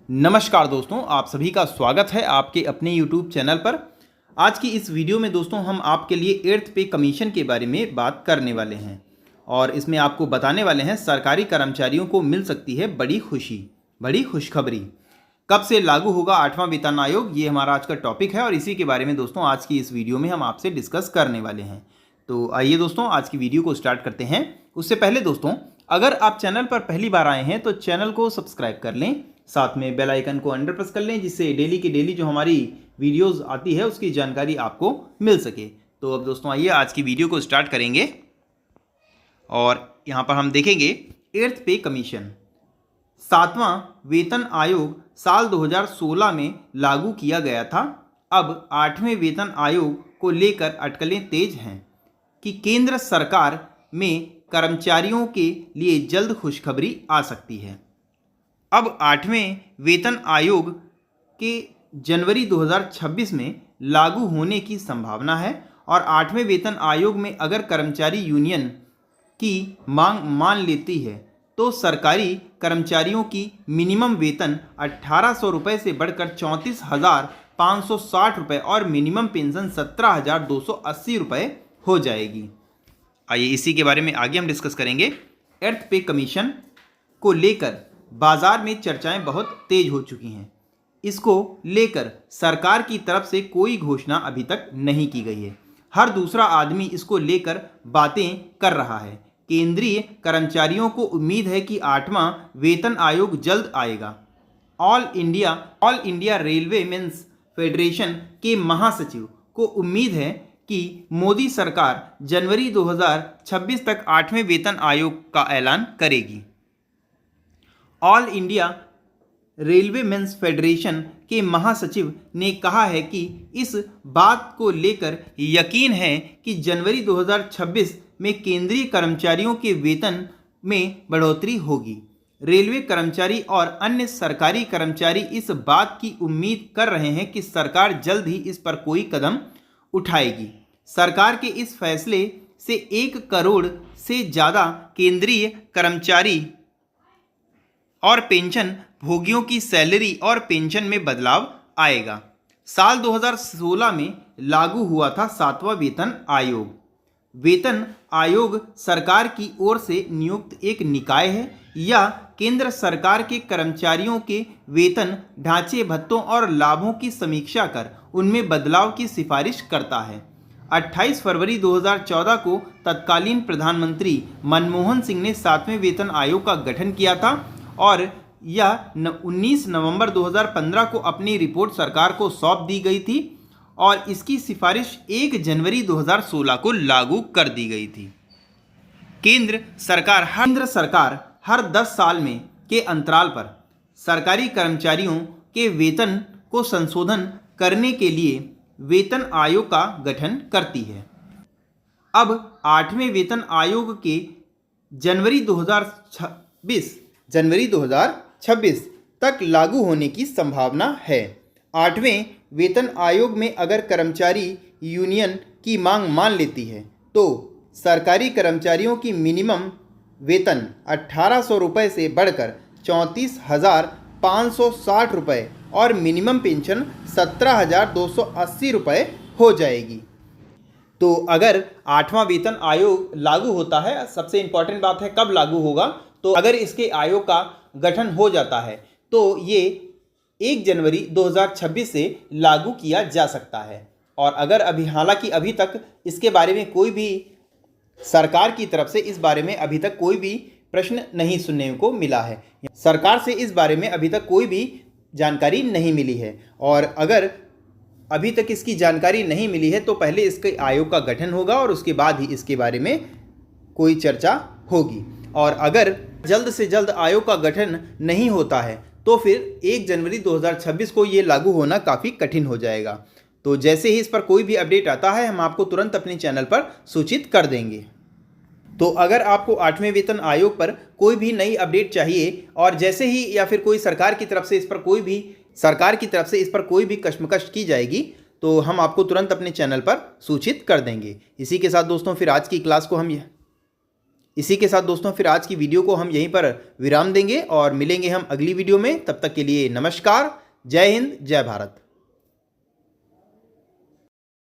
नमस्कार दोस्तों, आप सभी का स्वागत है आपके अपने YouTube चैनल पर। आज की इस वीडियो में दोस्तों हम आपके लिए 8th पे कमीशन के बारे में बात करने वाले हैं और इसमें आपको बताने वाले हैं सरकारी कर्मचारियों को मिल सकती है बड़ी खुशखबरी। कब से लागू होगा 8वां वेतन आयोग, ये हमारा आज का टॉपिक है और इसी के बारे में दोस्तों आज की इस वीडियो में हम आपसे डिस्कस करने वाले हैं। तो आइए दोस्तों आज की वीडियो को स्टार्ट करते हैं। उससे पहले दोस्तों, अगर आप चैनल पर पहली बार आए हैं तो चैनल को सब्सक्राइब कर लें, साथ में बेल आइकन को अंडर प्रेस कर लें, जिससे डेली की डेली जो हमारी वीडियोस आती है उसकी जानकारी आपको मिल सके। तो अब दोस्तों आइए आज की वीडियो को स्टार्ट करेंगे और यहाँ पर हम देखेंगे 8th पे कमीशन। 7वां वेतन आयोग साल 2016 में लागू किया गया था। अब 8वें वेतन आयोग को लेकर अटकलें तेज हैं कि केंद्र सरकार में कर्मचारियों के लिए जल्द खुशखबरी आ सकती है। अब 8वें वेतन आयोग के जनवरी 2026 में लागू होने की संभावना है और 8वें वेतन आयोग में अगर कर्मचारी यूनियन की मांग मान लेती है तो सरकारी कर्मचारियों की मिनिमम वेतन 1800 रुपये से बढ़कर 34,560 रुपये और मिनिमम पेंशन 17,280 रुपये हो जाएगी। आइए इसी के बारे में आगे हम डिस्कस करेंगे। 8th पे कमीशन को लेकर बाजार में चर्चाएं बहुत तेज हो चुकी हैं। इसको लेकर सरकार की तरफ से कोई घोषणा अभी तक नहीं की गई है। हर दूसरा आदमी इसको लेकर बातें कर रहा है। केंद्रीय कर्मचारियों को उम्मीद है कि 8वां वेतन आयोग जल्द आएगा। All India railway men's federation के महासचिव को उम्मीद है कि मोदी सरकार जनवरी 2026 तक 8वें वेतन आयोग का ऐलान करेगी। All India railway men's federation के महासचिव ने कहा है कि इस बात को लेकर यकीन है कि जनवरी 2026 में केंद्रीय कर्मचारियों के वेतन में बढ़ोतरी होगी। रेलवे कर्मचारी और अन्य सरकारी कर्मचारी इस बात की उम्मीद कर रहे हैं कि सरकार जल्द ही इस पर कोई कदम उठाएगी। सरकार के इस फैसले से 1 करोड़ से ज़्यादा केंद्रीय कर्मचारी और पेंशन भोगियों की सैलरी और पेंशन में बदलाव आएगा। साल 2016 में लागू हुआ था 7वां वेतन आयोग। वेतन आयोग सरकार की ओर से नियुक्त एक निकाय है या केंद्र सरकार के कर्मचारियों के वेतन ढांचे, भत्तों और लाभों की समीक्षा कर उनमें बदलाव की सिफारिश करता है। 28 फरवरी 2014 को तत्कालीन प्रधानमंत्री मनमोहन सिंह ने 7वें वेतन आयोग का गठन किया था और यह 19 नवंबर 2015 को अपनी रिपोर्ट सरकार को सौंप दी गई थी और इसकी सिफारिश 1 जनवरी 2016 को लागू कर दी गई थी। केंद्र सरकार हर 10 साल में के अंतराल पर सरकारी कर्मचारियों के वेतन को संशोधन करने के लिए वेतन आयोग का गठन करती है। अब 8वें वेतन आयोग के जनवरी 2026 तक लागू होने की संभावना है। 8वें वेतन आयोग में अगर कर्मचारी यूनियन की मांग मान लेती है तो सरकारी कर्मचारियों की मिनिमम वेतन 1800 रुपये से बढ़कर 34,560 रुपये और मिनिमम पेंशन 17,280 रुपये हो जाएगी। तो अगर 8वां वेतन आयोग लागू होता है, सबसे इम्पॉर्टेंट बात है कब लागू होगा, तो अगर इसके आयोग का गठन हो जाता है तो ये 1 जनवरी 2026 से लागू किया जा सकता है। और अगर हालांकि अभी तक इसके बारे में कोई भी सरकार की तरफ से इस बारे में अभी तक कोई भी प्रश्न नहीं सुनने को मिला है। सरकार से इस बारे में अभी तक कोई भी जानकारी नहीं मिली है और अगर अभी तक इसकी जानकारी नहीं मिली है तो पहले इसके आयोग का गठन होगा और उसके बाद ही इसके बारे में कोई चर्चा होगी। और अगर जल्द से जल्द आयोग का गठन नहीं होता है तो फिर 1 जनवरी 2026 को ये लागू होना काफ़ी कठिन हो जाएगा। तो जैसे ही इस पर कोई भी अपडेट आता है हम आपको तुरंत अपने चैनल पर सूचित कर देंगे। तो अगर आपको 8वें वेतन आयोग पर कोई भी नई अपडेट चाहिए और जैसे ही या फिर कोई सरकार की तरफ से इस पर कोई भी कशमकश की जाएगी तो हम आपको तुरंत अपने चैनल पर सूचित कर देंगे। इसी के साथ दोस्तों फिर आज की क्लास को हम इसी के साथ दोस्तों फिर आज की वीडियो को हम यहीं पर विराम देंगे और मिलेंगे हम अगली वीडियो में। तब तक के लिए नमस्कार, जय हिंद, जय भारत।